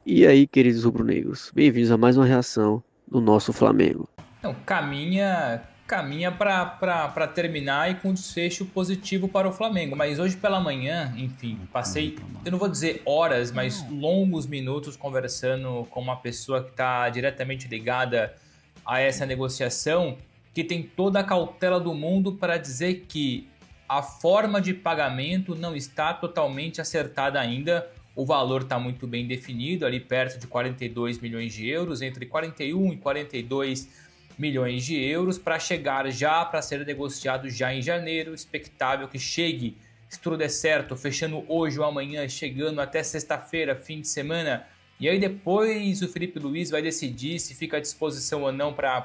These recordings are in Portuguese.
E aí, queridos rubro-negros, bem-vindos a mais uma reação do nosso Flamengo. Não, caminha para terminar e com desfecho positivo para o Flamengo. Mas hoje pela manhã, enfim, passei, eu não vou dizer horas, mas longos minutos conversando com uma pessoa que está diretamente ligada a essa negociação, que tem toda a cautela do mundo para dizer que a forma de pagamento não está totalmente acertada ainda. O valor está muito bem definido, ali perto de 42 milhões de euros, entre 41 e 42 milhões de euros, para chegar já para ser negociado já em janeiro. Expectável que chegue, se tudo der certo, fechando hoje ou amanhã, chegando até sexta-feira, fim de semana. E aí depois o Felipe Luiz vai decidir se fica à disposição ou não para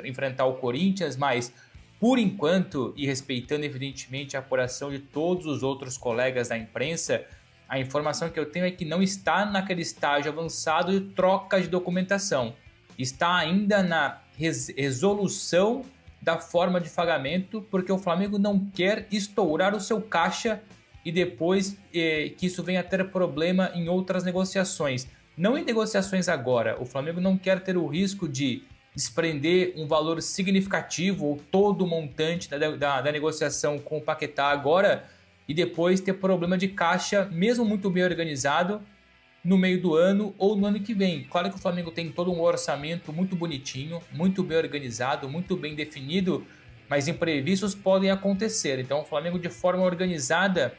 enfrentar o Corinthians, mas por enquanto, e respeitando evidentemente a apuração de todos os outros colegas da imprensa, a informação que eu tenho é que não está naquele estágio avançado de troca de documentação. Está ainda na resolução da forma de pagamento, porque o Flamengo não quer estourar o seu caixa e depois que isso venha a ter problema em outras negociações. Não em negociações agora. O Flamengo não quer ter o risco de desprender um valor significativo ou todo o montante da negociação com o Paquetá agora e depois ter problema de caixa, mesmo muito bem organizado, no meio do ano ou no ano que vem. Claro que o Flamengo tem todo um orçamento muito bonitinho, muito bem organizado, muito bem definido, mas imprevistos podem acontecer. Então o Flamengo, de forma organizada,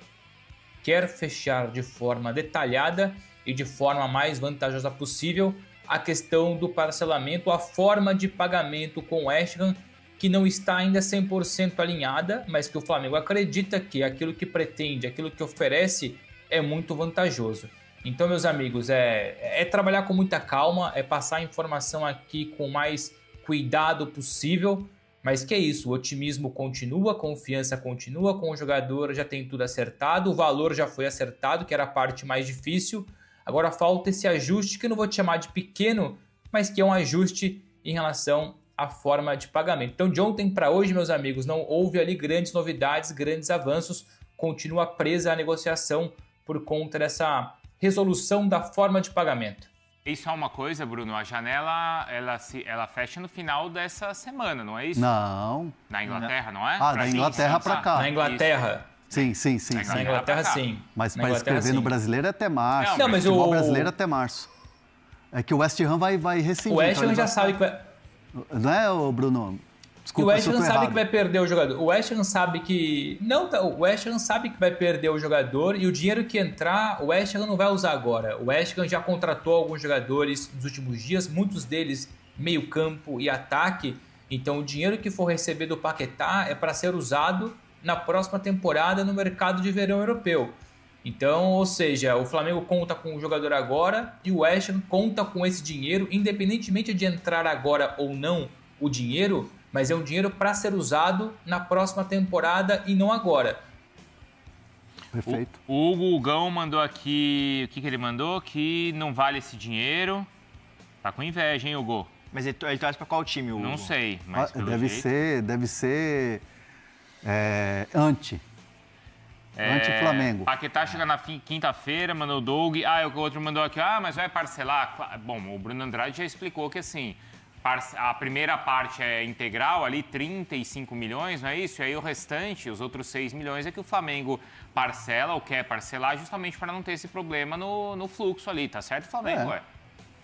quer fechar de forma detalhada e de forma mais vantajosa possível a questão do parcelamento, a forma de pagamento com o West Ham, que não está ainda 100% alinhada, mas que o Flamengo acredita que aquilo que pretende, aquilo que oferece é muito vantajoso. Então, meus amigos, é trabalhar com muita calma, é passar a informação aqui com o mais cuidado possível, mas que é isso, o otimismo continua, a confiança continua com o jogador, já tem tudo acertado, o valor já foi acertado, que era a parte mais difícil, agora falta esse ajuste, que eu não vou te chamar de pequeno, mas que é um ajuste em relação a forma de pagamento. Então, de ontem para hoje, meus amigos, não houve ali grandes novidades, grandes avanços. Continua presa a negociação por conta dessa resolução da forma de pagamento. Isso é uma coisa, Bruno, a janela ela fecha no final dessa semana, não é isso? Não. Na Inglaterra, não é? Da Inglaterra para cá. Na Inglaterra. Sim. Na Inglaterra, sim. Mas para escrever no brasileiro é até março. Não, mas o brasileiro é até março. É que o West Ham vai rescindir. O West Ham já sabe que vai... Não é, Bruno? E Desculpa, o West Ham sabe errado. que vai perder o jogador. O West Ham sabe que... Não, o West Ham sabe que vai perder o jogador e o dinheiro que entrar, o West Ham não vai usar agora. O West Ham já contratou alguns jogadores nos últimos dias, muitos deles meio campo e ataque. Então o dinheiro que for receber do Paquetá é para ser usado na próxima temporada no mercado de verão europeu. Então, ou seja, o Flamengo conta com o jogador agora e o West Ham conta com esse dinheiro, independentemente de entrar agora ou não o dinheiro, mas é um dinheiro para ser usado na próxima temporada e não agora. Perfeito. O Hugo Gão mandou aqui, o que ele mandou? Que não vale esse dinheiro. Tá com inveja, hein, Hugo? Mas ele torce pra qual time, Hugo? Não sei, mas pelo deve jeito... ser anti-Flamengo. Paquetá chega na quinta-feira, mandou o Doug. O outro mandou aqui, mas vai parcelar. Bom, o Bruno Andrade já explicou que assim, a primeira parte é integral, ali 35 milhões, não é isso? E aí o restante, os outros 6 milhões, é que o Flamengo parcela ou quer parcelar justamente para não ter esse problema no fluxo ali, tá certo, Flamengo?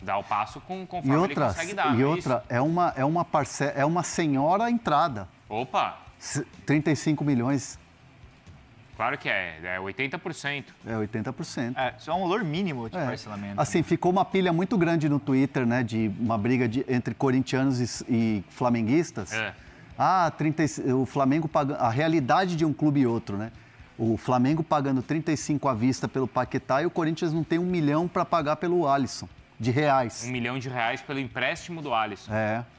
Dá o passo conforme ele consegue dar. E outra, é uma senhora entrada. Opa! 35 milhões. Claro que é 80%. É 80%. Isso é um valor mínimo de parcelamento. Assim, ficou uma pilha muito grande no Twitter, né, de uma briga entre corintianos e flamenguistas. O Flamengo pagando, a realidade de um clube e outro, né? O Flamengo pagando 35 à vista pelo Paquetá e o Corinthians não tem 1 milhão para pagar pelo Alisson, de reais. 1 milhão de reais pelo empréstimo do Alisson.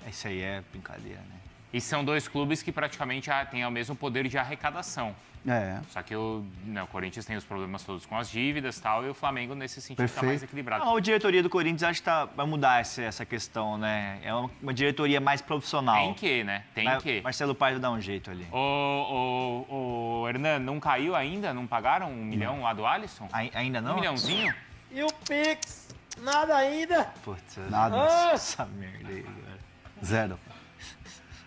Isso aí é brincadeira, né? E são dois clubes que praticamente têm o mesmo poder de arrecadação. Só que o Corinthians tem os problemas todos com as dívidas e tal, e o Flamengo, nesse sentido, está mais equilibrado. A diretoria do Corinthians acho que vai mudar essa questão, né? É uma diretoria mais profissional. Tem que, né? Marcelo Paes dá um jeito ali. O Hernan, não caiu ainda? Não pagaram 1 milhão lá do Alisson? Ainda não? 1 milhãozinho? E o Pix? Nada ainda? Putz, Nada. essa merda aí, cara. 0.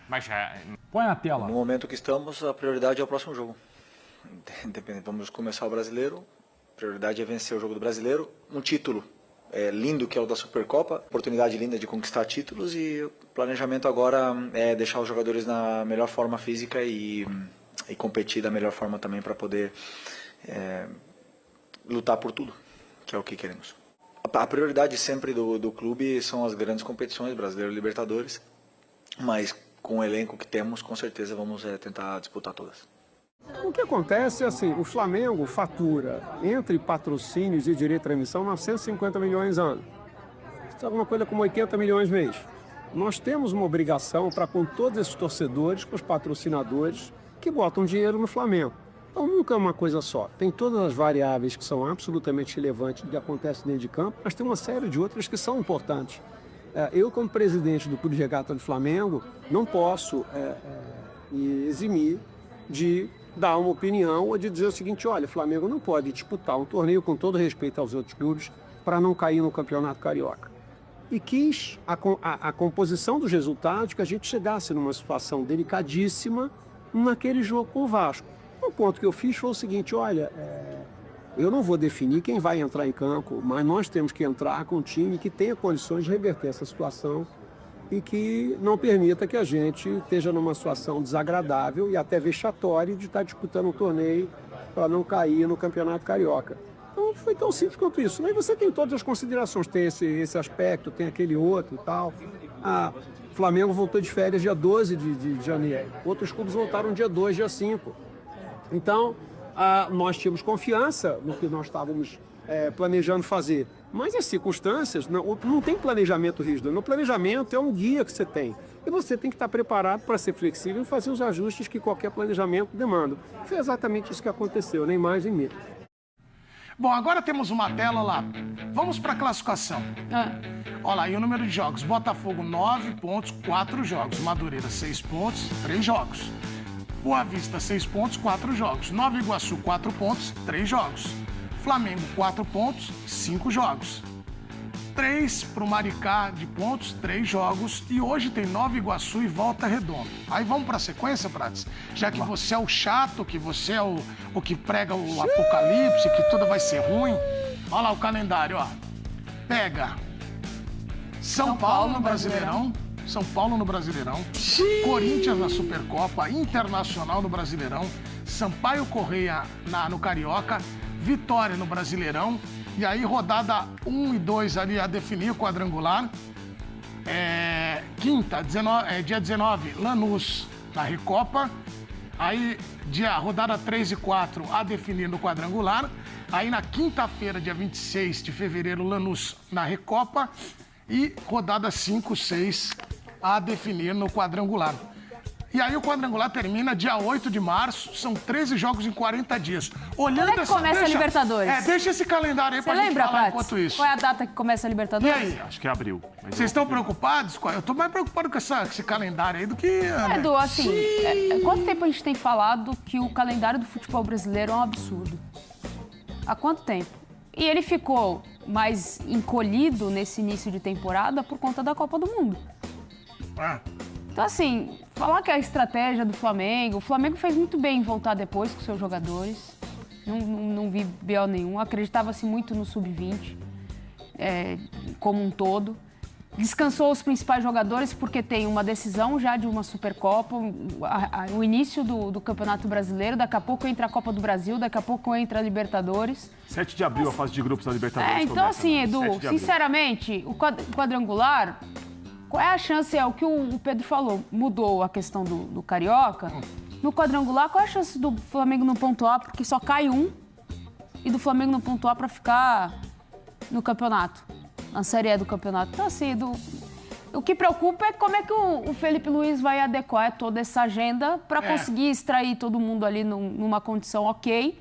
Mas já... Põe na tela. No momento que estamos, a prioridade é o próximo jogo. Independente, vamos começar o Brasileiro. A prioridade é vencer o jogo do Brasileiro. Um título lindo que é o da Supercopa. Oportunidade linda de conquistar títulos. E o planejamento agora é deixar os jogadores na melhor forma física e competir da melhor forma também para poder lutar por tudo, que é o que queremos. A prioridade sempre do clube são as grandes competições, Brasileiro e Libertadores. Mas com o elenco que temos, com certeza vamos tentar disputar todas. O que acontece é assim, o Flamengo fatura entre patrocínios e direito de transmissão 950 milhões ano. Isso é alguma coisa como 80 milhões mês. Nós temos uma obrigação para com todos esses torcedores, com os patrocinadores que botam dinheiro no Flamengo. Então nunca é uma coisa só. Tem todas as variáveis que são absolutamente relevantes do que acontece dentro de campo, mas tem uma série de outras que são importantes. Eu, como presidente do Clube de Regata do Flamengo, não posso me eximir de dar uma opinião ou de dizer o seguinte: olha, o Flamengo não pode disputar um torneio, com todo respeito aos outros clubes, para não cair no Campeonato Carioca. E quis a composição dos resultados que a gente chegasse numa situação delicadíssima naquele jogo com o Vasco. Um ponto que eu fiz foi o seguinte: olha, eu não vou definir quem vai entrar em campo, mas nós temos que entrar com um time que tenha condições de reverter essa situação e que não permita que a gente esteja numa situação desagradável e até vexatória de estar disputando um torneio para não cair no Campeonato Carioca. Então foi tão simples quanto isso. Aí você tem todas as considerações, tem esse aspecto, tem aquele outro e tal. O Flamengo voltou de férias dia 12 de janeiro, outros clubes voltaram dia 2, dia 5. Então, nós tínhamos confiança no que nós estávamos planejando fazer. Mas as circunstâncias, não tem planejamento rígido. No planejamento é um guia que você tem. E você tem que estar preparado para ser flexível e fazer os ajustes que qualquer planejamento demanda. Foi exatamente isso que aconteceu, nem mais nem menos. Bom, agora temos uma tela lá. Vamos para a classificação. Olha lá, e o número de jogos. Botafogo, 9 pontos, 4 jogos. Madureira, 6 pontos, 3 jogos. Boa Vista, 6 pontos, 4 jogos. Nova Iguaçu, 4 pontos, 3 jogos. Flamengo, 4 pontos, 5 jogos. 3 para o Maricá de pontos, 3 jogos. E hoje tem Nova Iguaçu e Volta Redonda. Aí vamos para a sequência, Prates? Já que você é o chato, que você é o que prega o apocalipse, que tudo vai ser ruim. Olha lá o calendário, ó. Pega São Paulo no Brasileirão. São Paulo no Brasileirão, Corinthians na Supercopa, Internacional no Brasileirão, Sampaio Correia no Carioca, Vitória no Brasileirão, e aí rodada 1 e 2 ali a definir o quadrangular. Quinta, dia 19, Lanús na Recopa, aí rodada 3 e 4 a definir no quadrangular, aí na quinta-feira, dia 26 de fevereiro, Lanús na Recopa, e rodada 5, 6 a definir no quadrangular. E aí o quadrangular termina dia 8 de março, são 13 jogos em 40 dias. Olhando Quando é que começa a Libertadores? Deixa esse calendário aí pra gente falar enquanto isso. Qual é a data que começa a Libertadores? E aí? Acho que é abril. Vocês estão preocupados? Eu tô mais preocupado com esse calendário aí do que... Edu, assim, quanto tempo a gente tem falado que o calendário do futebol brasileiro é um absurdo? Há quanto tempo? E ele ficou mais encolhido nesse início de temporada por conta da Copa do Mundo. Então, assim, falar que é a estratégia do Flamengo... O Flamengo fez muito bem em voltar depois com seus jogadores. Não vi BO nenhum. Acreditava-se muito no Sub-20, como um todo. Descansou os principais jogadores porque tem uma decisão já de uma Supercopa, o início do Campeonato Brasileiro, daqui a pouco entra a Copa do Brasil, daqui a pouco entra a Libertadores. 7 de abril, a fase de grupos da Libertadores. Então, assim, Edu, sinceramente, o quadrangular, qual é a chance? É o que o Pedro falou, mudou a questão do Carioca. No quadrangular, qual é a chance do Flamengo não pontuar? Porque só cai um e do Flamengo não pontuar para ficar no campeonato. Na Série E do campeonato. Então, assim, o que preocupa é como é que o Felipe Luiz vai adequar toda essa agenda para conseguir extrair todo mundo ali numa condição ok,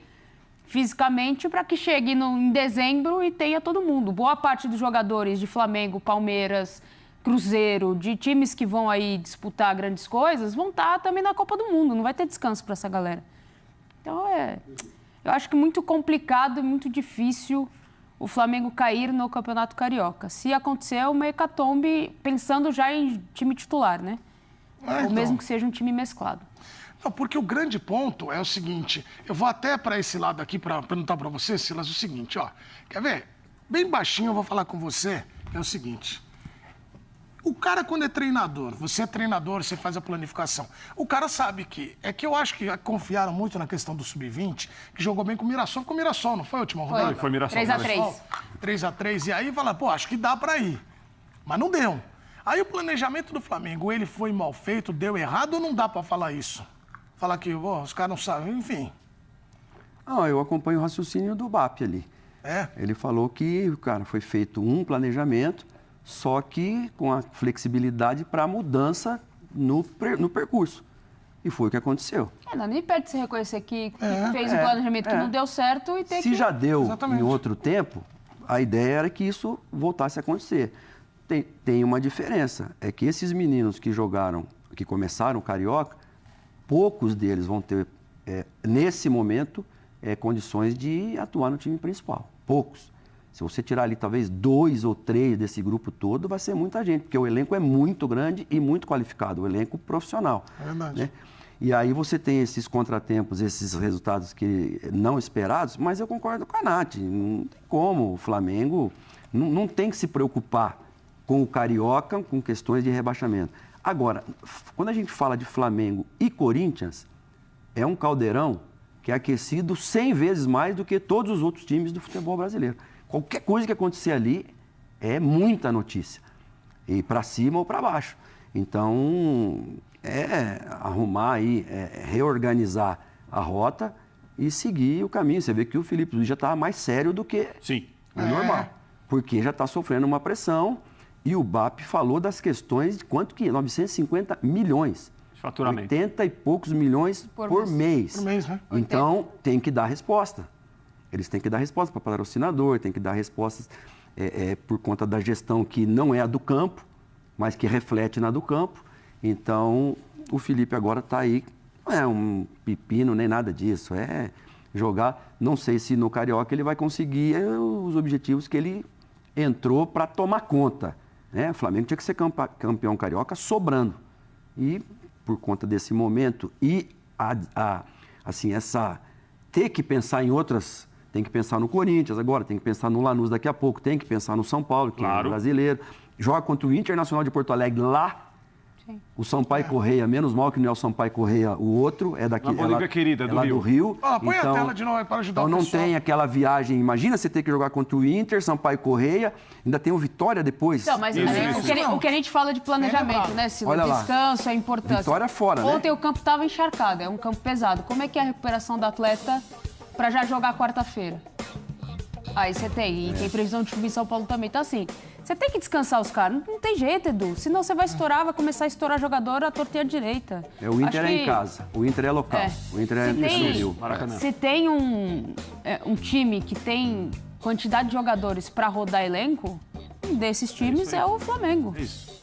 fisicamente, para que chegue em dezembro e tenha todo mundo. Boa parte dos jogadores de Flamengo, Palmeiras, Cruzeiro, de times que vão aí disputar grandes coisas, vão estar também na Copa do Mundo. Não vai ter descanso para essa galera. Então, eu acho que muito complicado e muito difícil o Flamengo cair no Campeonato Carioca. Se acontecer, é uma hecatombe pensando já em time titular, né? Ou mesmo que seja um time mesclado. Não, porque o grande ponto é o seguinte, eu vou até para esse lado aqui para perguntar para você, Silas, o seguinte, ó. Quer ver? Bem baixinho eu vou falar com você, que é o seguinte. O cara, quando é treinador, você é treinador, você faz a planificação. O cara sabe que... É que eu acho que confiaram muito na questão do Sub-20, que jogou bem com o Mirassol. Ficou Mirassol, não foi a última rodada? Foi Mirassol. 3-3. 3-3. E aí fala, pô, acho que dá pra ir. Mas não deu. Aí o planejamento do Flamengo, ele foi mal feito, deu errado ou não dá pra falar isso? Falar que os caras não sabem, enfim. Não, eu acompanho o raciocínio do BAP ali. É? Ele falou que, cara, foi feito um planejamento, só que com a flexibilidade para mudança no percurso. E foi o que aconteceu. Não nem perde se reconhecer que fez um planejamento que não deu certo e ter que... Se já deu Exatamente. em outro tempo, a ideia era que isso voltasse a acontecer. Tem uma diferença, é que esses meninos que jogaram, que começaram o Carioca, poucos deles vão ter, nesse momento, condições de atuar no time principal. Poucos. Se você tirar ali talvez 2 ou 3 desse grupo todo, vai ser muita gente, porque o elenco é muito grande e muito qualificado, o elenco profissional. É verdade. Né? E aí você tem esses contratempos, esses resultados que não esperados, mas eu concordo com a Nath, não tem como, o Flamengo não tem que se preocupar com o Carioca, com questões de rebaixamento. Agora, quando a gente fala de Flamengo e Corinthians, é um caldeirão que é aquecido 100 vezes mais do que todos os outros times do futebol brasileiro. Qualquer coisa que acontecer ali é muita notícia. E para cima ou para baixo. Então, arrumar aí, reorganizar a rota e seguir o caminho. Você vê que o Felipe Luiz já está mais sério do que o normal. Porque já está sofrendo uma pressão. E o BAP falou das questões de quanto que? 950 milhões. De faturamento. 80 e poucos milhões por mês. Por mês, né? Então, tem que dar resposta. Eles têm que dar resposta para o patrocinador, tem que dar respostas por conta da gestão que não é a do campo, mas que reflete na do campo. Então, o Felipe agora está aí, não é um pepino nem nada disso, é jogar. Não sei se no Carioca ele vai conseguir os objetivos que ele entrou para tomar conta. Né? O Flamengo tinha que ser campeão carioca sobrando. E, por conta desse momento, e ter que pensar em outras... Tem que pensar no Corinthians agora, tem que pensar no Lanús daqui a pouco, tem que pensar no São Paulo, que é brasileiro. Joga contra o Internacional de Porto Alegre lá. Sim. O Sampaio Correia, menos mal que não é o Sampaio Correia, o outro é daqui. Bolívia querida, do Rio. Põe a tela de novo para ajudar o pessoal. Então não tem aquela viagem. Imagina você ter que jogar contra o Inter, Sampaio Correia, ainda tem o Vitória depois. Não, mas o que a gente fala de planejamento, né, Silvio? Descanso, a importância. Vitória fora, Ontem né? o campo estava encharcado, é um campo pesado. Como é que é a recuperação do atleta para já jogar quarta-feira? Aí você tem previsão de chuva em São Paulo também. Então, assim, você tem que descansar os caras. Não tem jeito, Edu. Senão você vai estourar, vai começar a estourar jogador à torta e à direita. O Inter em casa, o Inter é local. O Inter é no Rio. Se tem um time que tem quantidade de jogadores para rodar elenco, um desses times é o Flamengo. Isso.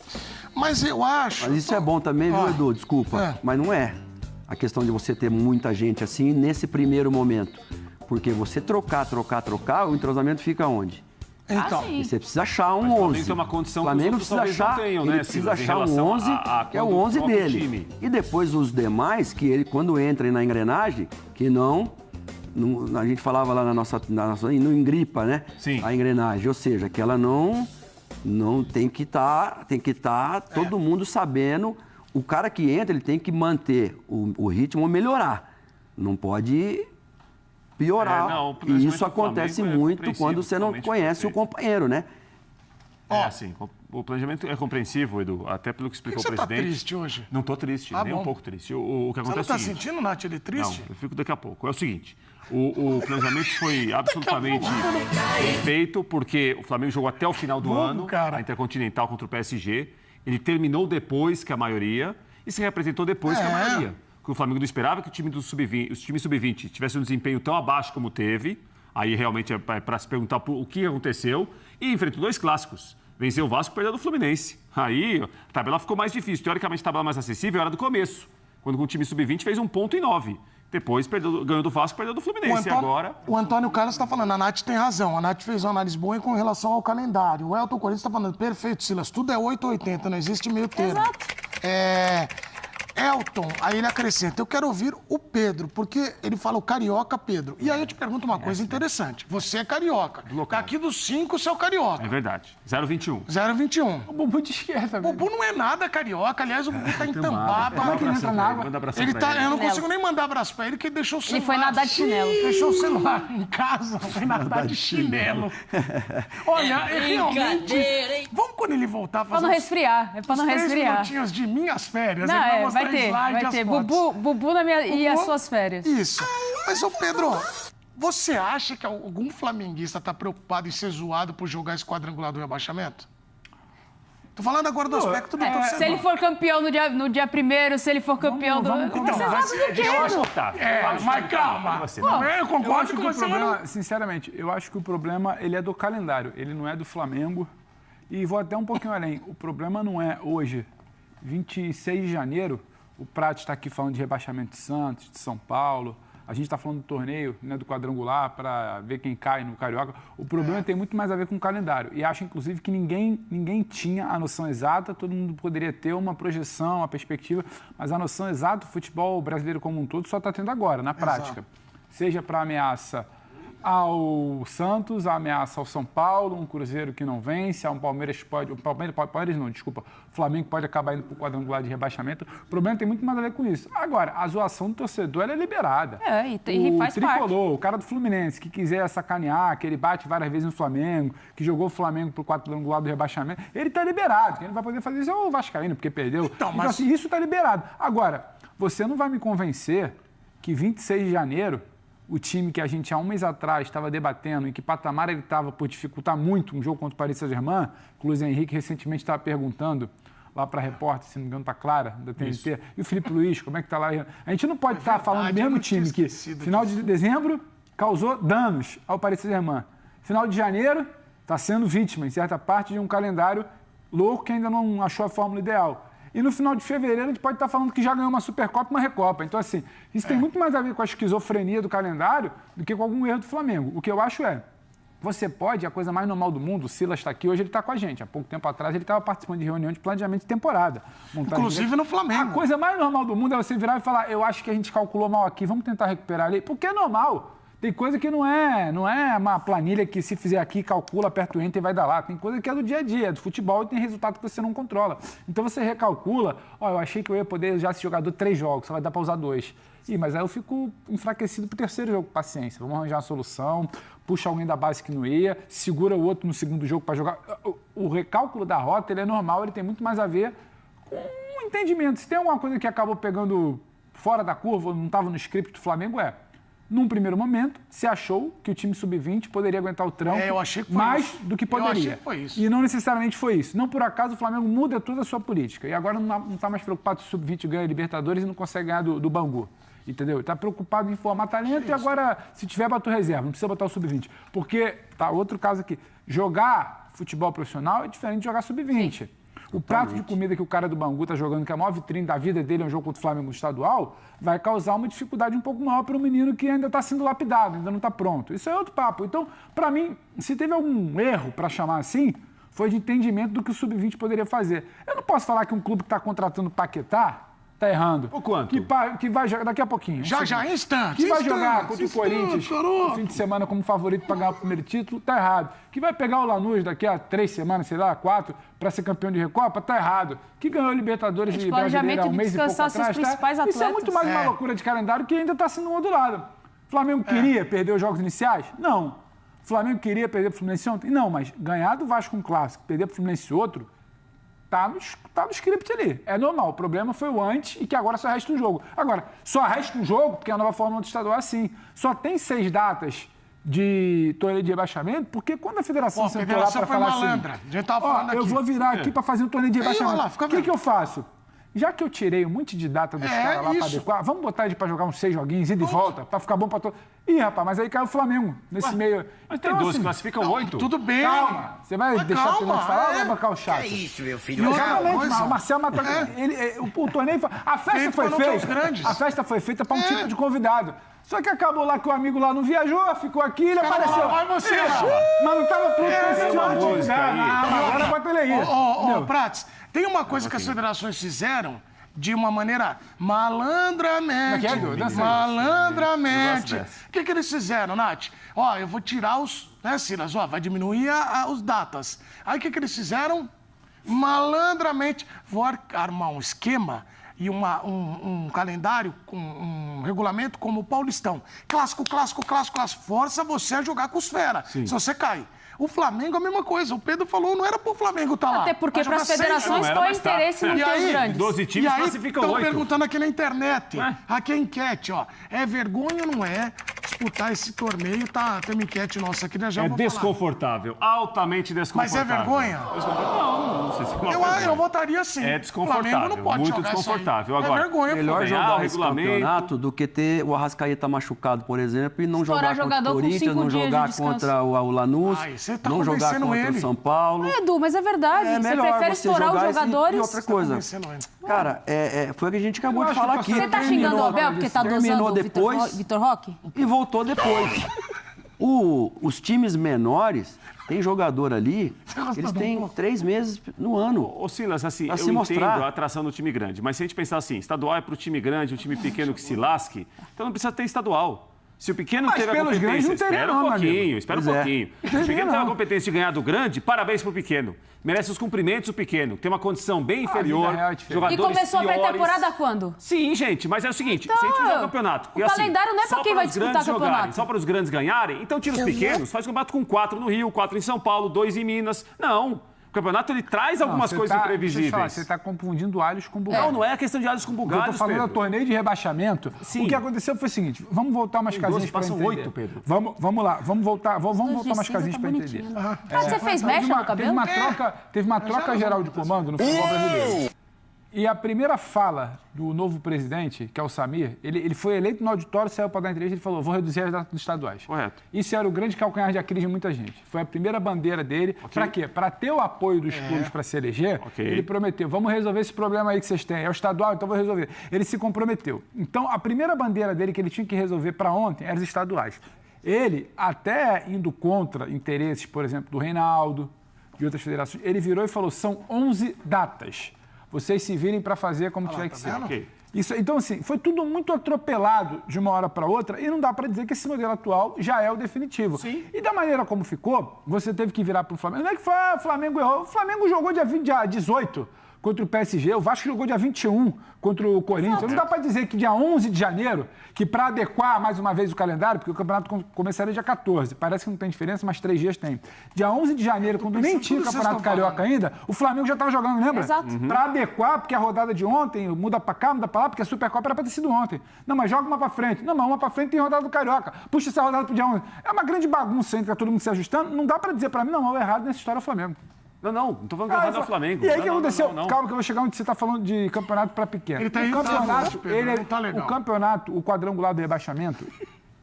Mas eu acho... Mas isso é bom também, viu, Edu? Desculpa. Mas não é a questão de você ter muita gente assim nesse primeiro momento. Porque você trocar, o entrosamento fica onde? Então, e você precisa achar um 11. Flamengo tem uma condição o Flamengo precisa achar, tenham, ele né, precisa Silas, achar um 11, que é o 11 dele. Time. E depois os demais, que ele, quando entrem na engrenagem, que não a gente falava lá na nossa não engripa, né? Sim. A engrenagem, ou seja, que ela não tem que estar todo mundo sabendo. O cara que entra, ele tem que manter o ritmo ou melhorar. Não pode piorar. E isso acontece muito quando você não conhece o companheiro, né? Assim, o planejamento é compreensivo, Edu, até pelo que explicou o presidente. Você tá triste hoje? Não tô triste, nem um pouco triste. O que acontece você não tá sentindo, Nath, ele triste? Não, eu fico daqui a pouco. É o seguinte, o planejamento foi absolutamente feito porque o Flamengo jogou até o final do ano, a Intercontinental contra o PSG. Ele terminou depois que a maioria e se representou depois que a maioria. O Flamengo não esperava que o time os times sub-20 tivessem um desempenho tão abaixo como teve. Aí realmente é para se perguntar o que aconteceu. E enfrentou 2 clássicos. Venceu o Vasco e perdeu do Fluminense. Aí a tabela ficou mais difícil. Teoricamente, a tabela mais acessível era do começo, quando o time sub-20 fez 1 ponto em 9. Depois ganhou do Vasco, perdeu do Fluminense. Agora... O Antônio Carlos está falando, a Nath tem razão. A Nath fez uma análise boa com relação ao calendário. O Elton Corinthians está falando, perfeito, Silas, tudo é 880, não existe meio termo. Exato. Elton, aí ele acrescenta, eu quero ouvir o Pedro, porque ele fala o carioca Pedro. E aí eu te pergunto uma coisa interessante. Você é carioca. Daqui dos 5, você é o carioca. É verdade. 0,21. 0,21. O Bubu de esquerda. O Bubu não é nada carioca. Aliás, o Bubu tá em Tambaba. Como é que ele entra na água? Eu não consigo nem mandar abraço pra ele, que ele deixou o celular. Ele foi nadar de chinelo. Deixou o celular em casa, foi nadar de chinelo. Olha, realmente... Vamos quando ele voltar fazer... Pra não resfriar. É pra não resfriar. 3 minutinhos de minhas férias. Não, vai ter. Bubu e as suas férias. Isso. Mas, ô Pedro, você acha que algum flamenguista tá preocupado em ser zoado por jogar esse quadrangular do rebaixamento? Tô falando agora do aspecto do torcedor. Se ele for campeão no dia 1º, se ele for campeão do... Então, mas calma. Eu concordo com você. Sinceramente, eu acho que o problema ele é do calendário. Ele não é do Flamengo. E vou até um pouquinho além. O problema não é hoje, 26 de janeiro... O Prato está aqui falando de rebaixamento de Santos, de São Paulo. A gente está falando do torneio, né, do quadrangular, para ver quem cai no Carioca. O problema tem muito mais a ver com o calendário. E acho, inclusive, que ninguém tinha a noção exata. Todo mundo poderia ter uma projeção, uma perspectiva. Mas a noção exata, o futebol brasileiro como um todo, só está tendo agora, na prática. Exato. Seja para ameaça ao Santos, a ameaça ao São Paulo, um Cruzeiro que não vence, um Palmeiras o Flamengo pode acabar indo para o quadrangular de rebaixamento. O problema tem muito mais a ver com isso. Agora, a zoação do torcedor ela é liberada. E faz tricolor, parte. O cara do Fluminense, que quiser sacanear, que ele bate várias vezes no Flamengo, que jogou o Flamengo para o quadrangular do rebaixamento, ele está liberado. Quem não vai poder fazer isso é o Vascaíno, porque perdeu. Então assim, isso está liberado. Agora, você não vai me convencer que 26 de janeiro... O time que a gente há um mês atrás estava debatendo em que patamar ele estava por dificultar muito um jogo contra o Paris Saint-Germain, que o Luiz Henrique recentemente estava perguntando lá para a repórter, se não me engano, está Clara, da TNT, isso. E o Felipe Luiz, como é que está lá? A gente não pode estar falando do mesmo time que, final de dezembro, causou danos ao Paris Saint-Germain. Final de janeiro, está sendo vítima, em certa parte, de um calendário louco que ainda não achou a fórmula ideal. E no final de fevereiro a gente pode estar falando que já ganhou uma Supercopa e uma Recopa. Então, assim, isso tem muito mais a ver com a esquizofrenia do calendário do que com algum erro do Flamengo. O que eu acho você pode, a coisa mais normal do mundo, o Silas está aqui, hoje ele está com a gente. Há pouco tempo atrás ele estava participando de reunião de planejamento de temporada. Inclusive no Flamengo. A coisa mais normal do mundo é você virar e falar, eu acho que a gente calculou mal aqui, vamos tentar recuperar ali, porque é normal. Tem coisa que não é uma planilha que se fizer aqui, calcula, aperta o enter e vai dar lá. Tem coisa que é do dia a dia, do futebol, e tem resultado que você não controla. Então você recalcula, eu achei que eu ia poder usar esse jogador 3 jogos, só vai dar para usar 2. Mas aí eu fico enfraquecido pro 3º jogo. Paciência, vamos arranjar uma solução, puxa alguém da base que não ia, segura o outro no 2º jogo para jogar. O recálculo da rota, ele é normal, ele tem muito mais a ver com o entendimento. Se tem alguma coisa que acabou pegando fora da curva, não estava no script do Flamengo, num primeiro momento, se achou que o time sub-20 poderia aguentar o tranco mais do que poderia. Eu achei que foi isso. E não necessariamente foi isso. Não por acaso o Flamengo muda toda a sua política. E agora não está mais preocupado se o sub-20 ganha Libertadores e não consegue ganhar do Bangu. Entendeu? Está preocupado em formar talento e agora, se tiver, bota o reserva. Não precisa botar o sub-20. Porque, outro caso aqui, jogar futebol profissional é diferente de jogar sub-20. O prato de comida que o cara do Bangu está jogando, que é a maior vitrine da vida dele, é um jogo contra o Flamengo estadual, vai causar uma dificuldade um pouco maior para o menino que ainda está sendo lapidado, ainda não está pronto. Isso é outro papo. Então, para mim, se teve algum erro, para chamar assim, foi de entendimento do que o sub-20 poderia fazer. Eu não posso falar que um clube que está contratando Paquetá está errado. Por quanto? Que vai jogar daqui a pouquinho. Já, instante. Que vai jogar contra o Corinthians no fim de semana como favorito para ganhar o primeiro título, está errado. Que vai pegar o Lanús daqui a 3 semanas, 4, para ser campeão de Recopa, está errado. Que ganhou a Libertadores de Brasileira há um mês e pouco atrás, Isso é muito mais uma loucura de calendário que ainda está sendo ondulado. O Flamengo queria perder os jogos iniciais? Não. O Flamengo queria perder para o Fluminense ontem? Não, mas ganhar do Vasco um clássico, perder para o Fluminense outro, tá no script ali. É normal. O problema foi o antes e que agora só resta um jogo. Agora, só resta um jogo, porque a nova fórmula do estadual é assim. Só tem 6 datas de torneio de rebaixamento, porque quando a federação sentou lá para falar malandra. assim... A gente tava falando aqui. Eu vou virar aqui para fazer um torneio de rebaixamento. O que eu faço? Já que eu tirei um monte de data dos caras lá para adequar, vamos botar ele para jogar uns 6 joguinhos, ida e volta, para ficar bom para todo... Ih, rapaz, mas aí caiu o Flamengo nesse meio... Mas tem 12, classificam 8. Tudo bem. Calma. Você vai deixar o Fernando falar ou vai bancar o chato? É isso, meu filho. Exatamente, o Marcelo Mata... O torneio... A festa foi feita... A festa foi feita para um tipo de convidado. Só que acabou lá que o amigo lá não viajou, ficou aqui, ele apareceu. Vai você, mas não estava pronto para esse tipo de convidado. Agora bota ele aí. Ô, Prats, tem uma coisa que as federações fizeram de uma maneira malandramente. Malandramente. O que eles fizeram, Nath? Ó, eu vou tirar os... Né, Silas? Ó, vai diminuir os datas. Aí o que eles fizeram? Malandramente. Vou armar um esquema e um calendário, um regulamento como o Paulistão. Clássico. Força você a jogar com os fera. Se você cai. O Flamengo é a mesma coisa. O Pedro falou, não era pro Flamengo estar lá. Até porque para as federações foi interesse não ter os grandes. 12 times classificam 8. Estão perguntando aqui na internet. Aqui a enquete, ó. É vergonha ou não é disputar esse torneio? Tem uma enquete nossa aqui, né? Já é desconfortável. Altamente desconfortável. Mas é vergonha? Não sei se é uma vergonha. Eu votaria sim. É desconfortável. O Flamengo não pode muito desconfortável. Agora, é vergonha. Melhor jogar esse campeonato do que ter o Arrascaeta machucado, por exemplo, e não jogar contra o Corinthians, não jogar contra o Lanús. Não jogar contra o São Paulo. Edu, mas é verdade. Você prefere estourar os jogadores? E outra coisa. Cara, foi o que a gente acabou de falar aqui. Você tá xingando o Abel porque tá dosando o Vitor Roque? E voltou depois. Os times menores, tem jogador ali, eles têm 3 meses no ano. Ô Silas, assim, eu entendo a atração do time grande, mas se a gente pensar assim, estadual é pro time grande, o time pequeno que se lasque, então não precisa ter estadual. Se o pequeno teve a competência, espera um pouquinho. Se o pequeno teve a competência de ganhar do grande, parabéns pro pequeno. Merece os cumprimentos o pequeno. Tem uma condição bem inferior. E começou a pré-temporada quando? Sim, gente, mas é o seguinte, se a gente fizer o campeonato... O calendário não é pra quem vai disputar campeonato. Só para os grandes ganharem, então tira os pequenos, faz o campeonato com 4 no Rio, 4 em São Paulo, 2 em Minas. Não. O campeonato, ele traz algumas coisas imprevisíveis. Você está confundindo alhos com bugalhos. Não é questão de alhos com bugalhos, eu estou falando do torneio de rebaixamento. Sim. O que aconteceu foi o seguinte, vamos voltar umas casinhas para entender. 8, Pedro. Vamos lá, vamos voltar umas casinhas para entender. Você fez mecha no cabelo? Teve uma troca geral de comando no futebol brasileiro. E a primeira fala do novo presidente, que é o Samir, ele foi eleito no auditório, saiu para dar entrevista e ele falou, vou reduzir as datas dos estaduais. Correto. Isso era o grande calcanhar de Aquiles de muita gente. Foi a primeira bandeira dele. Para quê? Para ter o apoio dos clubes para se eleger, ele prometeu, vamos resolver esse problema aí que vocês têm. É o estadual, então vou resolver. Ele se comprometeu. Então, a primeira bandeira dele que ele tinha que resolver para ontem eram os estaduais. Ele, até indo contra interesses, por exemplo, do Reinaldo, de outras federações, ele virou e falou, são 11 datas. Vocês se virem para fazer como tiver que ser. Isso, então, assim, foi tudo muito atropelado de uma hora para outra e não dá para dizer que esse modelo atual já é o definitivo. Sim. E da maneira como ficou, você teve que virar para o Flamengo. Não é que foi, o Flamengo errou. O Flamengo jogou dia 18 contra o PSG, o Vasco jogou dia 21 contra o Corinthians. Não dá para dizer que dia 11 de janeiro, que para adequar mais uma vez o calendário, porque o campeonato começaria dia 14, parece que não tem diferença, mas 3 dias tem. Dia 11 de janeiro, quando nem tinha o Campeonato Carioca ainda, o Flamengo já estava jogando, lembra? Exato. Para adequar, porque a rodada de ontem muda para cá, muda para lá, porque a Supercopa era para ter sido ontem. Não, mas joga uma para frente. Não, mas uma para frente tem rodada do Carioca. Puxa essa rodada pro dia 11. É uma grande bagunça entre todo mundo se ajustando. Não dá para dizer para mim, não, o errado nessa história é o Flamengo. Não tô falando que o errado é o Flamengo. E aí o que aconteceu? Calma que eu vou chegar onde você está falando de campeonato para pequeno. Ele tá não tá legal. O campeonato, o quadrangular do rebaixamento,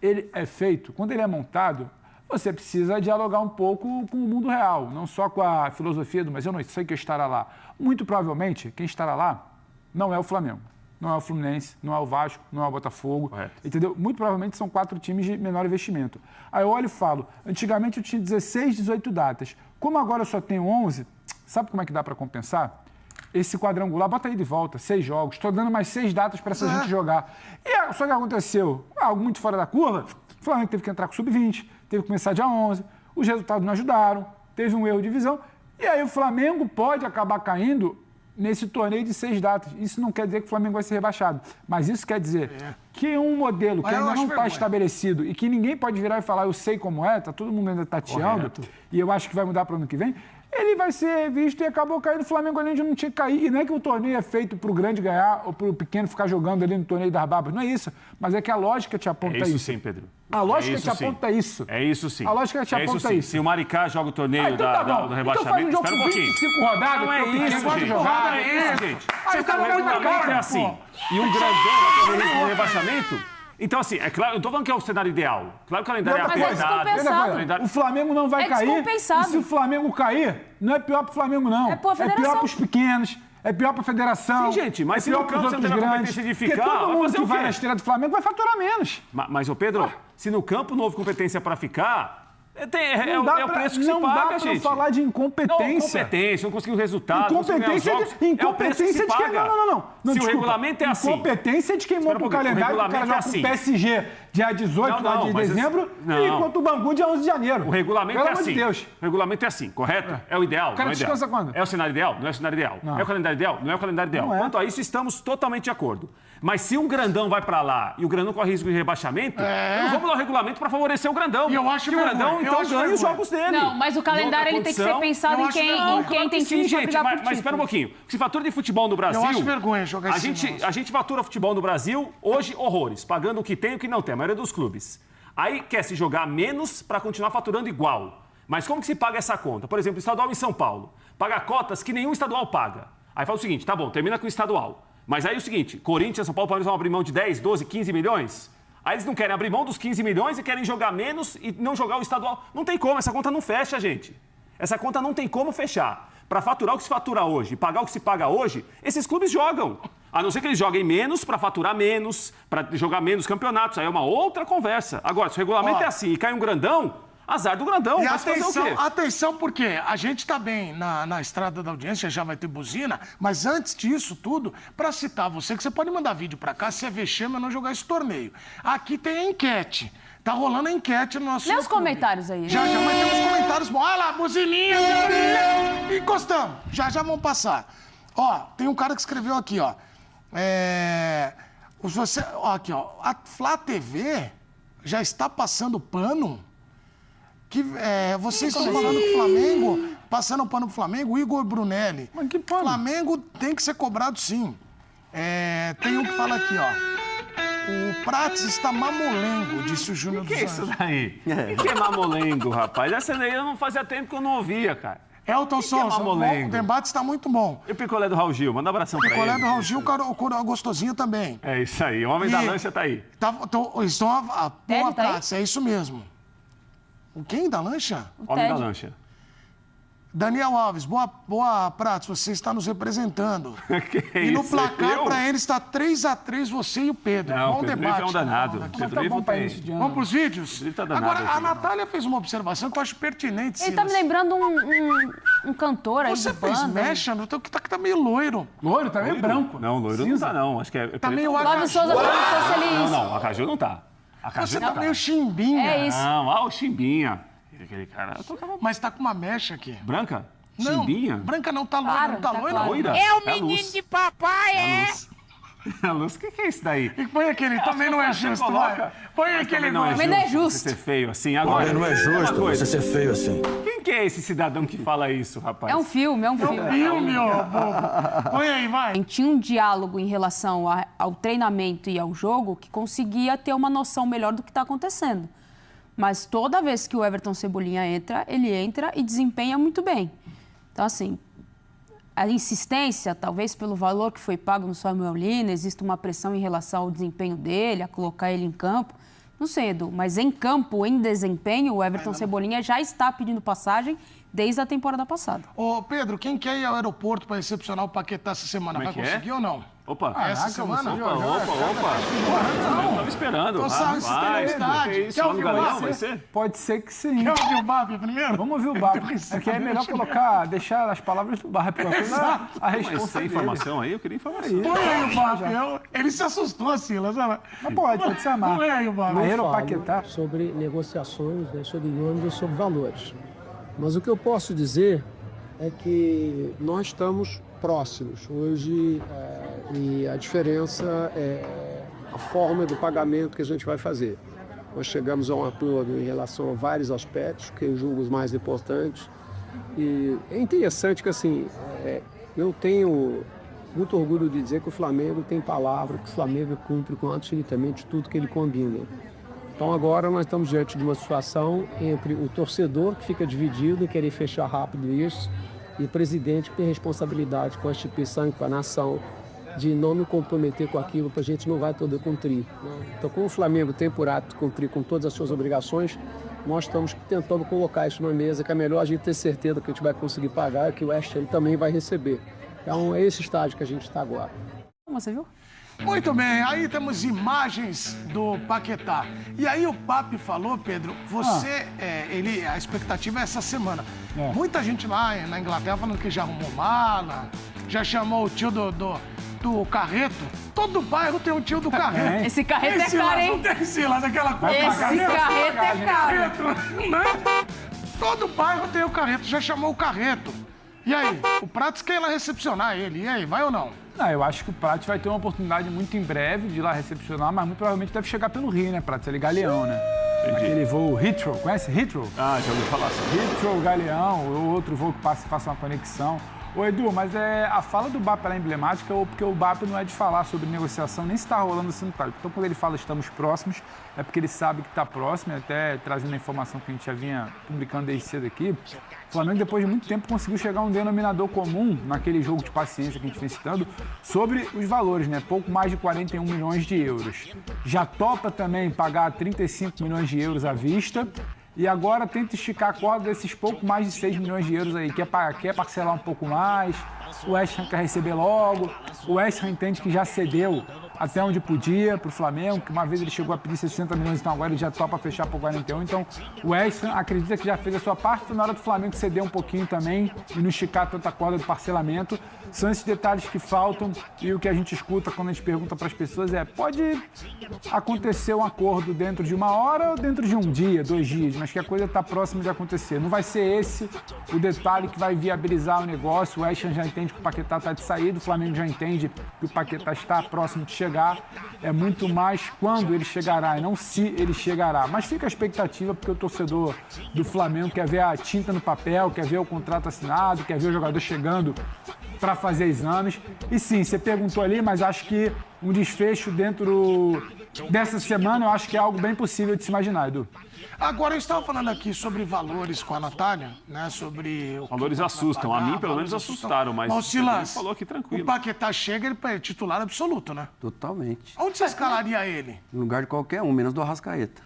ele é feito, quando ele é montado, você precisa dialogar um pouco com o mundo real, não só com a filosofia do, mas eu não sei quem estará lá. Muito provavelmente, quem estará lá não é o Flamengo. Não é o Fluminense, não é o Vasco, não é o Botafogo, entendeu? Muito provavelmente são 4 times de menor investimento. Aí eu olho e falo, antigamente eu tinha 16, 18 datas. Como agora eu só tenho 11, sabe como é que dá para compensar? Esse quadrangular, bota aí de volta, 6 jogos, estou dando mais 6 datas para essa gente jogar. E só que aconteceu, algo muito fora da curva, o Flamengo teve que entrar com sub-20, teve que começar dia 11, os resultados não ajudaram, teve um erro de visão, e aí o Flamengo pode acabar caindo nesse torneio de 6 datas. Isso não quer dizer que o Flamengo vai ser rebaixado, mas isso quer dizer que um modelo que ainda não está estabelecido e que ninguém pode virar e falar, eu sei como é, tá todo mundo ainda tateando, e eu acho que vai mudar para o ano que vem, ele vai ser visto e acabou caindo. O Flamengo ali onde não tinha que cair. E não é que o torneio é feito para o grande ganhar ou para o pequeno ficar jogando ali no torneio das babas. Não é isso. Mas é que a lógica te aponta isso. É isso sim, Pedro. A lógica te aponta isso. É isso sim. A lógica te aponta isso. Se o Maricá joga o torneio do rebaixamento, então faz um jogo com 25 rodadas. Não é isso, gente. Jogar, não é isso, gente. Aí o regulamento é assim. E um grandão vai correr risco de rebaixamento. Então, assim, é claro, eu não tô falando que é o cenário ideal. Claro que o calendário é apertado. O Flamengo não vai cair. E se o Flamengo cair, não é pior pro Flamengo, não. É pior pros pequenos. É pior para a federação. Sim, gente, mas se no campo você não tem a competência de ficar, porque todo mundo que vai na esteira do Flamengo vai faturar menos. Mas, ô Pedro, se no campo não houve competência para ficar, é o preço que se paga, gente. Não dá para falar de incompetência. Não, incompetência, não conseguiu resultado, incompetência é o preço que se paga. Não, se o regulamento é assim. Incompetência de quem monta o calendário, o cara joga com o PSG dia 18 de dezembro e contra o Bangu dia 11 de janeiro. O regulamento é assim. Deus. O regulamento é assim, correto? É o ideal. O cara descansa quando? É o cenário ideal? Não é o cenário ideal. É o calendário ideal? Não é o calendário ideal. Quanto a isso, estamos totalmente de acordo. Mas se um grandão vai pra lá e o grandão corre risco de rebaixamento, eu não vou mudar o regulamento pra favorecer o grandão. E eu acho que o grandão, então, ganha os jogos dele. Não, mas o calendário ele tem que ser pensado em quem tem time pra brigar por título. Mas espera um pouquinho. Se fatura de futebol no Brasil... Eu acho vergonha jogar a gente fatura futebol no Brasil, hoje, horrores. Pagando o que tem e o que não tem, a maioria dos clubes. Aí quer se jogar menos para continuar faturando igual. Mas como que se paga essa conta? Por exemplo, o estadual em São Paulo paga cotas que nenhum estadual paga. Aí fala o seguinte, tá bom, termina com o estadual. Mas aí é o seguinte, Corinthians, São Paulo, Palmeiras vão abrir mão de 10, 12, 15 milhões? Aí eles não querem abrir mão dos 15 milhões e querem jogar menos e não jogar o estadual. Não tem como, essa conta não fecha, gente. Essa conta não tem como fechar. Para faturar o que se fatura hoje e pagar o que se paga hoje, esses clubes jogam. A não ser que eles joguem menos para faturar menos, para jogar menos campeonatos. Aí é uma outra conversa. Agora, se o regulamento é assim e cai um grandão, azar do grandão. E atenção, porque a gente está bem na estrada da audiência, já vai ter buzina, mas antes disso tudo, para citar você, que você pode mandar vídeo para cá, se é vexame eu não jogar esse torneio. Aqui tem a enquete. Tá rolando a enquete no nosso... Lê os comentários aí. Já vai ter uns comentários bons. Olha lá, buzininha, encostamos. Já vão passar. Ó, tem um cara que escreveu aqui, ó. Aqui, ó. A Flá TV já está passando pano. Vocês estão falando do Flamengo, passando pano pro Flamengo, Igor Brunelli. Mas que pano? Flamengo tem que ser cobrado, sim. Tem um que fala aqui, ó. O Prates está mamolengo, disse o Júnior dos Anjos. O que é isso daí? O que é mamolengo, rapaz? Essa daí eu não fazia tempo que eu não ouvia, cara. Elton Souza, o debate está muito bom. E o picolé do Raul Gil? Manda um abração pra ele. Picolé do Raul Gil, o gostosinho também. É isso aí, o homem da lancha tá aí. Estão a Prates, é isso mesmo. O quem da lancha? Homem da lancha. Daniel Alves, boa Prates, você está nos representando. E no placar, para ele, está 3-3 você e o Pedro. Não, bom Pedro debate. É um danado. Vamos para os vídeos? Agora, a Natália fez uma observação que eu acho pertinente. Ele está me lembrando um cantor aí. Você fez mecha, que tá meio loiro. Loiro? Tá meio branco. Não, loiro não tá, não. Acho que é tá meio Flávio Souza perguntou se ele... Não, a Caju não tá. Você tá meio chimbinha. É isso. Não, o chimbinha. Aquele cara... Mas tá com uma mecha aqui. Branca? Não, chimbinha? branca não, tá loira. Claro, não tá tá loira? claro. Loira? É o menino de papai, é? A luz, o que é isso daí? E põe aquele, também não é justo, coloca. Põe aquele... Também não é justo. Você ser feio assim. Agora, também não é justo você ser feio assim. Quem que é esse cidadão que fala isso, rapaz? É um filme, ó. Põe aí, vai. Tinha um diálogo em relação ao treinamento e ao jogo que conseguia ter uma noção melhor do que está acontecendo. Mas toda vez que o Everton Cebolinha entra, ele entra e desempenha muito bem. Então, assim, a insistência, talvez pelo valor que foi pago no Samuel Lina, existe uma pressão em relação ao desempenho dele, a colocar ele em campo. Não sei, Edu, mas em campo, em desempenho, o Everton Cebolinha já está pedindo passagem desde a temporada passada. Ô, Pedro, quem quer ir ao aeroporto para recepcionar o Paquetá essa semana, vai conseguir ou não? Opa. Essa semana? Opa. Eu tava esperando. Vai ser? Pode ser que sim. Quer ouvir o Bab primeiro? Vamos ouvir o Bab. Aqui é melhor deixar as palavras do Bab. A resposta tem informação aí? Eu queria informação. Põe aí o Bab. Ele se assustou, Silas. Mas pode se amar. Põe aí o Bab. Sobre negociações, sobre nomes e sobre valores. Mas o que eu posso dizer é que nós estamos próximos hoje e a diferença é a forma do pagamento que a gente vai fazer. Nós chegamos a um acordo em relação a vários aspectos, que eu julgo os mais importantes. E é interessante que, assim, eu tenho muito orgulho de dizer que o Flamengo tem palavra, que o Flamengo cumpre com absolutamente tudo que ele combina. Então agora nós estamos diante de uma situação entre o torcedor que fica dividido em querer fechar rápido isso E o presidente tem responsabilidade com a instituição e com a nação de não me comprometer com aquilo que a gente não vai poder cumprir. Então, como o Flamengo tem por hábito cumprir com todas as suas obrigações, nós estamos tentando colocar isso na mesa, que é melhor a gente ter certeza que a gente vai conseguir pagar e que o West Ham também vai receber. Então, é esse estágio que a gente está agora. Você viu? Muito bem, aí temos imagens do Paquetá. E aí o Papi falou, Pedro, a expectativa é essa semana. Muita gente lá na Inglaterra falando que já arrumou mala, já chamou o tio do Carreto. Todo bairro tem um tio do Carreto. Esse Carreto é caro, hein? Esse lá daquela coisa. Esse Carreto é caro. Né? Todo bairro tem o Carreto, já chamou o Carreto. E aí, o Prates quer ir lá recepcionar ele. E aí, vai ou não? Não, eu acho que o Prates vai ter uma oportunidade muito em breve de ir lá recepcionar, mas muito provavelmente deve chegar pelo Rio, né, Prates? Ele Galeão, né? Entendi. Aquele voo Heathrow, conhece Heathrow? Ah, já ouvi falar assim. Heathrow, Galeão, ou outro voo que faça uma conexão. Ô, Edu, mas a fala do BAP é emblemática porque o BAP não é de falar sobre negociação, nem se está rolando assim no tal. Então, quando ele fala estamos próximos, é porque ele sabe que está próximo, até trazendo a informação que a gente já vinha publicando desde cedo aqui. O Flamengo, depois de muito tempo, conseguiu chegar a um denominador comum naquele jogo de paciência que a gente vem citando sobre os valores, né? Pouco mais de 41 milhões de euros. Já topa também pagar 35 milhões de euros à vista. E agora tenta esticar a corda desses pouco mais de 6 milhões de euros aí. Quer parcelar um pouco mais, o West Ham quer receber logo, o West Ham entende que já cedeu até onde podia para o Flamengo, que uma vez ele chegou a pedir 60 milhões, então agora ele já topa fechar por 41. Então o West Ham acredita que já fez a sua parte, na hora do Flamengo ceder um pouquinho também e não esticar tanta corda do parcelamento. São esses detalhes que faltam e o que a gente escuta quando a gente pergunta para as pessoas pode acontecer um acordo dentro de uma hora ou dentro de um dia, 2 dias, mas que a coisa está próxima de acontecer. Não vai ser esse o detalhe que vai viabilizar o negócio. O West Ham já entende que o Paquetá está de saída, o Flamengo já entende que o Paquetá está próximo de chegar. É muito mais quando ele chegará e não se ele chegará. Mas fica a expectativa porque o torcedor do Flamengo quer ver a tinta no papel, quer ver o contrato assinado, quer ver o jogador chegando para fazer exames. E sim, você perguntou ali, mas acho que um desfecho dentro dessa semana eu acho que é algo bem possível de se imaginar, Edu. Agora, eu estava falando aqui sobre valores com a Natália, né? Sobre o valores assustam. A mim, pelo menos, assustaram, mas o Silas falou que tranquilo. O Paquetá chega, ele é titular absoluto, né? Totalmente. Onde você escalaria ele? No lugar de qualquer um, menos do Arrascaeta.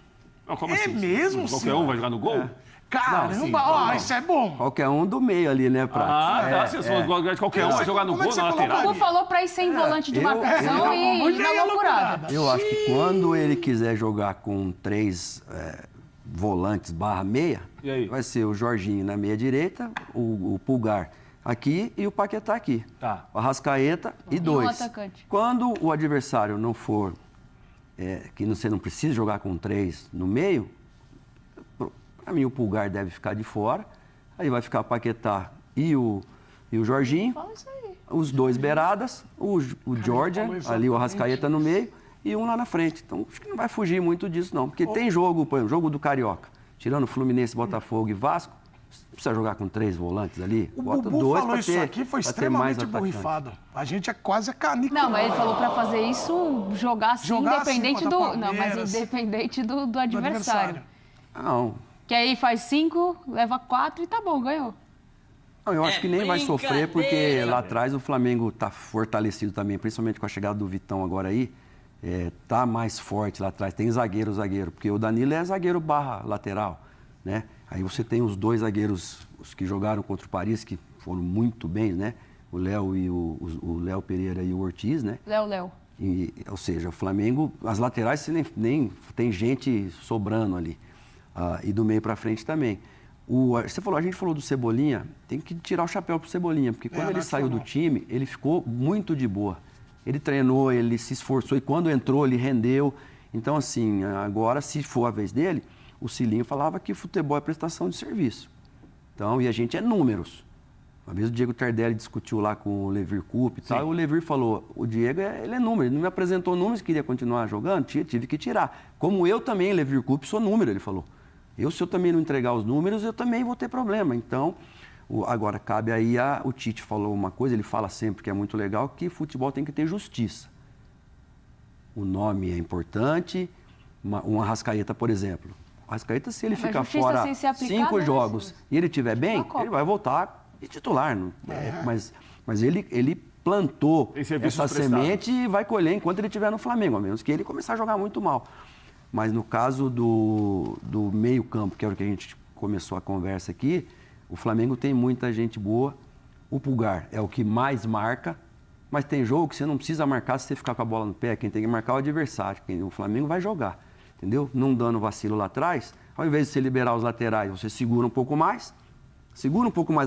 Não, como assim? Mesmo, qualquer um vai jogar no gol? Caramba, isso é bom. Qualquer um do meio ali, né, Prato? Se for lugar de qualquer um vai jogar no gol, na lateral. O Dudu falou pra ir sem volante de marcação e na loucurada. Eu acho que quando ele quiser jogar com 3 volantes /meia, vai ser o Jorginho na meia direita, o Pulgar aqui e o Paquetá aqui. Tá. O Arrascaeta e 2. Quando o adversário não for, que você não precisa jogar com 3 no meio, para mim o Pulgar deve ficar de fora, aí vai ficar o Paquetá e o Jorginho, os 2 beiradas, o Georgia, ali o Arrascaeta no meio, e um lá na frente. Então, acho que não vai fugir muito disso, não. Porque tem jogo, por exemplo, jogo do Carioca. Tirando Fluminense, Botafogo e Vasco, não precisa jogar com 3 volantes ali. O Bota Bubu 2 falou isso aqui, foi extremamente borrifado. A gente é quase canicão. Não, mas ele falou pra fazer isso, jogar assim, independente do... Não, mas independente do adversário. Não. Que aí faz 5, leva 4 e tá bom, ganhou. Não, eu acho que nem vai sofrer, porque lá atrás o Flamengo tá fortalecido também, principalmente com a chegada do Vitão agora aí. Tá mais forte lá atrás, tem zagueiro, porque o Danilo é zagueiro / lateral, né? Aí você tem os 2 zagueiros, os que jogaram contra o Paris, que foram muito bem, né? O Léo e o Léo Pereira e o Ortiz, né? Léo. Ou seja, o Flamengo, as laterais nem tem gente sobrando ali. E do meio para frente também. A gente falou do Cebolinha, tem que tirar o chapéu pro Cebolinha, porque quando ele saiu do time, ele ficou muito de boa. Ele treinou, ele se esforçou e quando entrou, ele rendeu. Então, assim, agora, se for a vez dele, o Cilinho falava que futebol é prestação de serviço. Então, e a gente é números. Uma vez o Diego Tardelli discutiu lá com o Levir Coupe e tal, e o Levir falou, o Diego, ele é número, ele não me apresentou números, queria continuar jogando, tive que tirar. Como eu também, Levir Coupe, sou número, ele falou. Se eu também não entregar os números, eu também vou ter problema. Então, agora, cabe aí o Tite falou uma coisa, ele fala sempre que é muito legal, que futebol tem que ter justiça. O nome é importante, um Arrascaeta, por exemplo. O Arrascaeta, se ele ficar fora 5 jogos e ele estiver bem, ele vai voltar de titular. Mas ele plantou essa semente e vai colher enquanto ele estiver no Flamengo, a menos que ele começar a jogar muito mal. Mas no caso do meio campo, que é o que a gente começou a conversa aqui, o Flamengo tem muita gente boa. O Pulgar é o que mais marca, mas tem jogo que você não precisa marcar se você ficar com a bola no pé. Quem tem que marcar é o adversário. O Flamengo vai jogar, entendeu? Não dando vacilo lá atrás, ao invés de você liberar os laterais, você segura um pouco mais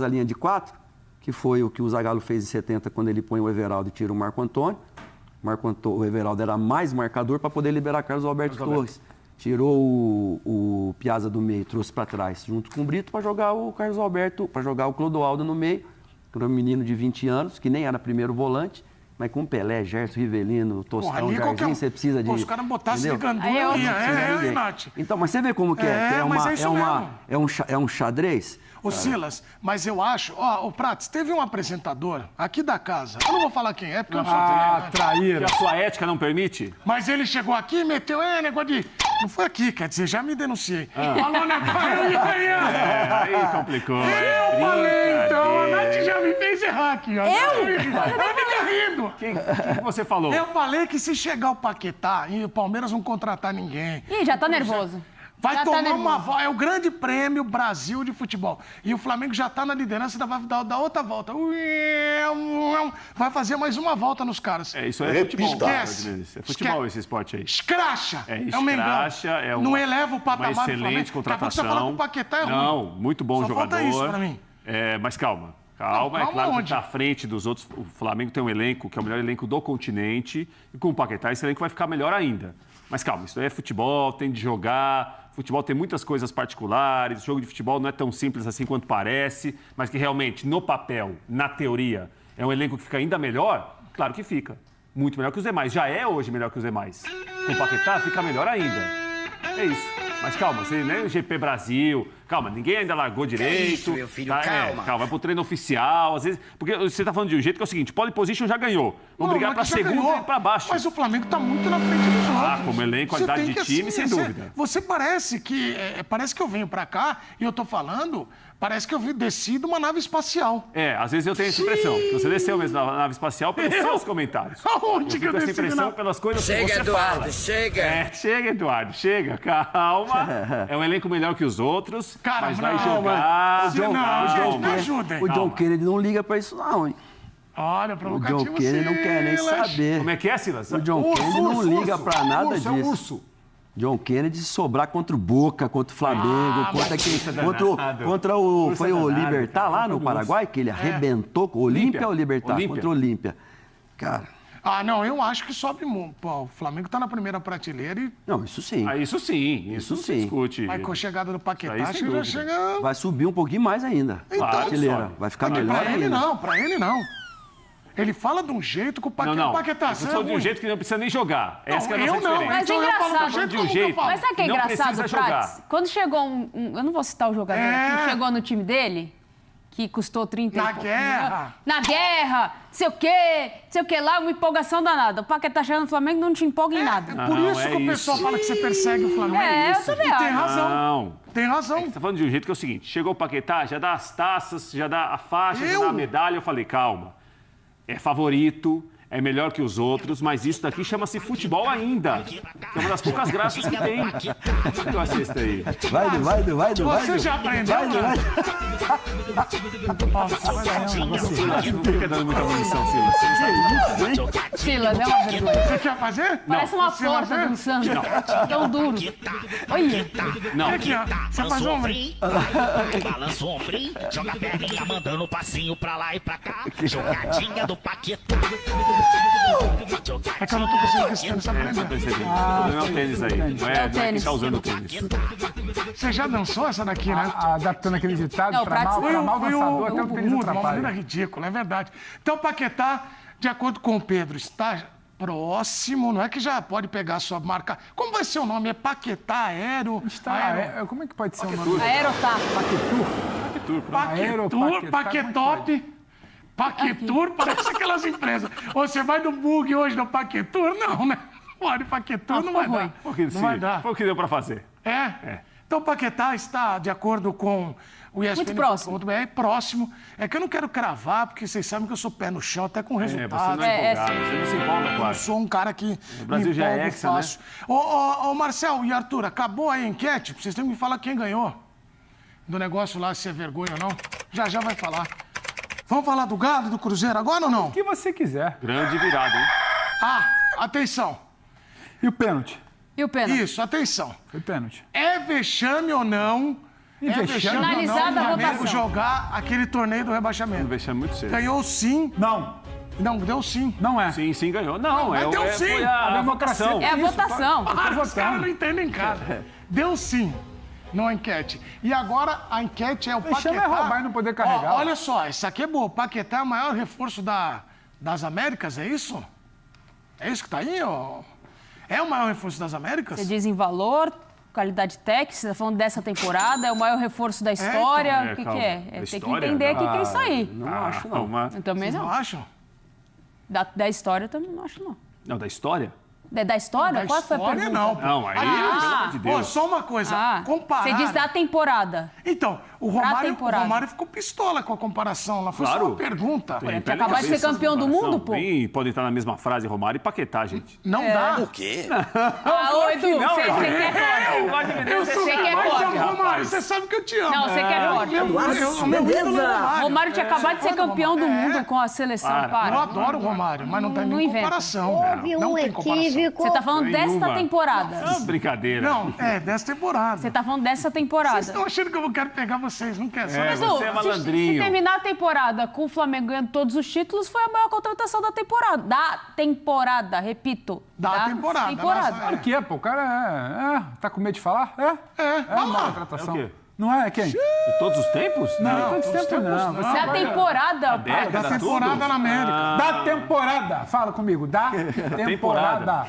a linha de 4, que foi o que o Zagallo fez em 70, quando ele põe o Everaldo e tira o Marco Antônio. O Everaldo era mais marcador para poder liberar Carlos Alberto Torres. Tirou o Piazza do meio, trouxe para trás, junto com o Brito, para jogar o Carlos Alberto, para jogar o Clodoaldo no meio, que era um menino de 20 anos, que nem era primeiro volante, mas com Pelé, Gerson, Rivelino, Tostão, Jardim, você precisa de... Os caras botassem de Gandula, Nath. Então, mas você vê como que é um xadrez? Ô, Silas, mas eu acho... Ó, o Prates, teve um apresentador aqui da casa. Eu não vou falar quem é, porque eu não sou traíra. Que a sua ética não permite? Mas ele chegou aqui e meteu, negócio de... Não foi aqui, quer dizer, já me denunciei. Falou, né, pai? Aí complicou. Eu falei, então. A Nath já me fez errar aqui, ó. Vai ficar rindo. O que você falou? Eu falei que se chegar o Paquetá e o Palmeiras não contratar ninguém... Ih, já tá nervoso. Vai tomar uma volta. É o grande prêmio Brasil de futebol. E o Flamengo já tá na liderança, vai dar outra volta. Vai fazer mais uma volta nos caras. Isso é futebol. Esquece. É futebol esse esporte aí. Escracha. É o Mengão. Não eleva o patamar uma excelente contratação. Você fala que o Paquetá é ruim. Não, muito bom jogador. Falta isso pra mim. Mas calma. É claro que tá à frente dos outros. O Flamengo tem um elenco que é o melhor elenco do continente. E com o Paquetá, esse elenco vai ficar melhor ainda. Mas calma, isso aí é futebol, tem de jogar. Futebol tem muitas coisas particulares, o jogo de futebol não é tão simples assim quanto parece, mas que realmente, no papel, na teoria, é um elenco que fica ainda melhor, claro que fica. Muito melhor que os demais. Já é hoje melhor que os demais. Com o Paquetá, fica melhor ainda. É isso. Mas calma, você nem o GP Brasil, calma, ninguém ainda largou direito. Isso, meu filho, calma. Calma, vai pro treino oficial, às vezes. Porque você tá falando de um jeito que é o seguinte: pole position já ganhou. Vamos brigar pra segunda e pra baixo. Mas o Flamengo tá muito na frente dos outros. Como elenco, qualidade de time, sem dúvida. Você parece que. Parece que eu venho pra cá e eu tô falando. Parece que eu desci de uma nave espacial. Às vezes eu tenho essa impressão. Que você desceu mesmo na nave espacial pelos seus comentários. Aonde que eu desci? Essa impressão pelas coisas que você fala. Chega, Eduardo, chega. Chega, Eduardo, chega. Calma. É um elenco melhor que os outros, mas vai jogar. Me o John Kennedy não liga pra isso não, hein? Olha, provocativo. O John Kennedy não quer nem saber. Como é que é, Silas? O John Kennedy não liga pra nada disso. É um urso. John Kennedy sobrar contra o Boca, contra o Flamengo, contra o... Foi o Libertad lá no Paraguai, que ele arrebentou. Olímpia ou Libertad? Contra o Olímpia. Cara... não, eu acho que sobe muito. Pô, o Flamengo tá na primeira prateleira e... Não, isso sim. Isso sim. Isso se discute. Mas com a chegada do Paquetá, já chega... Vai subir um pouquinho mais ainda. Então, prateleira. Vai ficar melhor ainda. Pra ele não. Ele fala de um jeito que o Paquetá... Você fala de um jeito que não precisa nem jogar. Essa é a nossa diferença. Mas é engraçado. Mas sabe o que é engraçado, Prates? Quando chegou eu não vou citar o jogador que chegou no time dele, que custou 30 Na guerra, sei o que lá, uma empolgação danada. O Paquetá chegando no Flamengo não te empolga em nada. Por isso que o pessoal fala que você persegue o Flamengo. Eu também acho. Tem razão. Tem razão. Você tá falando de um jeito que é o seguinte, chegou o Paquetá, já dá as taças, já dá a faixa, já dá a medalha. Eu falei, calma. É favorito, é melhor que os outros, mas isso daqui chama-se futebol ainda. É uma das poucas graças que tem. Eu assisto aí. Vai. Você já aprendeu? Vai. Não fica dando muita munição, Silas, é uma vergonha. Você quer fazer? Parece uma porta do Santos. Tão duro. Olha. Não. Aqui, ó. Você faz ombrinho. Balança o ombrinho, joga a perninha, mandando passinho pra lá e pra cá. Jogadinha do Paquetá. É que eu não tô conseguindo esse tênis aprender. Não é o tênis aí. Não é quem tá usando o tênis. Você já dançou essa daqui, né? Adaptando aquele ditado pra mal dançador, até o tênis atrapalha. Uma maneira ridícula, é verdade. Então, o Paquetá, de acordo com o Pedro, está próximo, não é que já pode pegar a sua marca. Como vai ser o nome? É Paquetá Aero? Como é que pode ser o nome? Aerotá. Paquetop. Paquetur parece aquelas empresas. Ou você vai no bug hoje no Paquetur? Não, né? Olha, Paquetur não vai dar. Não vai dar. Foi o que deu pra fazer. Então Então, o Paquetá está de acordo com o ESPN. Muito próximo. Próximo. É que eu não quero cravar, porque vocês sabem que eu sou pé no chão, até com resultado. Você não é empolgado, você não se empolga, claro. Eu sou um cara que o Brasil já é hexa, fácil. Né? Ô, Marcel e Arthur, acabou aí a enquete? Vocês têm que me falar quem ganhou. Do negócio lá, se é vergonha ou não. Já vai falar. Vamos falar do Galo, do Cruzeiro agora ou não? O que você quiser. Grande virada, hein? Atenção. E o pênalti? Isso, atenção. Foi pênalti. É vexame ou não? Finalizada a votação. Jogar aquele torneio do rebaixamento. Um vexame muito cedo. Ganhou sim. Não. Não, deu sim. Não é. Sim, ganhou. Não, deu sim. Foi a votação. É a votação. Os caras não entendem nada. Deu sim. Na enquete. E agora a enquete é o Paquetá. É roubar e não poder carregar. Olha só, isso aqui é boa. O Paquetá é o maior reforço das Américas, é isso? É isso que tá aí, ó? É o maior reforço das Américas? Você diz em valor, qualidade técnica, você tá falando dessa temporada, é o maior reforço da história. Então. O que é? Tem que entender o que é isso aí. Não acho, não. Eu também Vocês não. não acham? Da história eu também não acho, não. Não, da história? Da história? Qual foi a pergunta? Não, aí, pelo amor de Deus. Só uma coisa, comparar... Você diz da temporada. Então, o Romário ficou pistola com a comparação lá. Foi só uma pergunta. Acabar de ser campeão do mundo, pô. Pode estar na mesma frase, Romário e Paquetá, gente. Não dá. O quê? Ô, Edu, você quer corte. Você quer corte. Romário, você sabe que eu te amo. Não, você quer corte. Romário tinha acabado de ser campeão do mundo com a seleção, para. Eu adoro o Romário, mas não tem nenhuma comparação. Não tem comparação. Você tá falando desta temporada. Brincadeira. Não, dessa temporada. Você tá falando dessa temporada. Vocês estão achando que eu quero pegar vocês, não quero. Mas, você é malandrinho. Se terminar a temporada com o Flamengo ganhando todos os títulos, foi a maior contratação da temporada. Da temporada, repito. Da temporada. Claro que é, pô. O cara tá com medo de falar? É uma contratação. É o quê? Não é? Quem? De todos os tempos? Não, todos os tempos não. Da temporada. Da temporada na América. Da temporada. Fala comigo. Da temporada.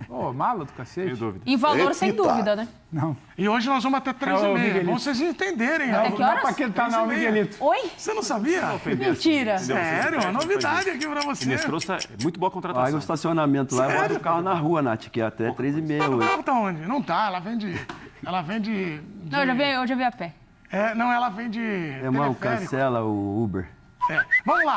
Ô, malo do cacete. Sem dúvida. Em valor, sem dúvida, né? Não. E hoje nós vamos até 3h30. Bom vocês entenderem. Até que horas? Pra que tá não, Miguelito? Oi? Você não sabia? Mentira. Sério, uma novidade aqui pra você. Inês é muito boa contratação. Paga o estacionamento lá, eu boto o carro na rua, Nath, que é até 3h30 hoje. Ela tá onde? Não tá, ela vem de... Não, eu já vi a pé. Não, ela vem de Irmão, teleférico. cancela o Uber. Vamos lá.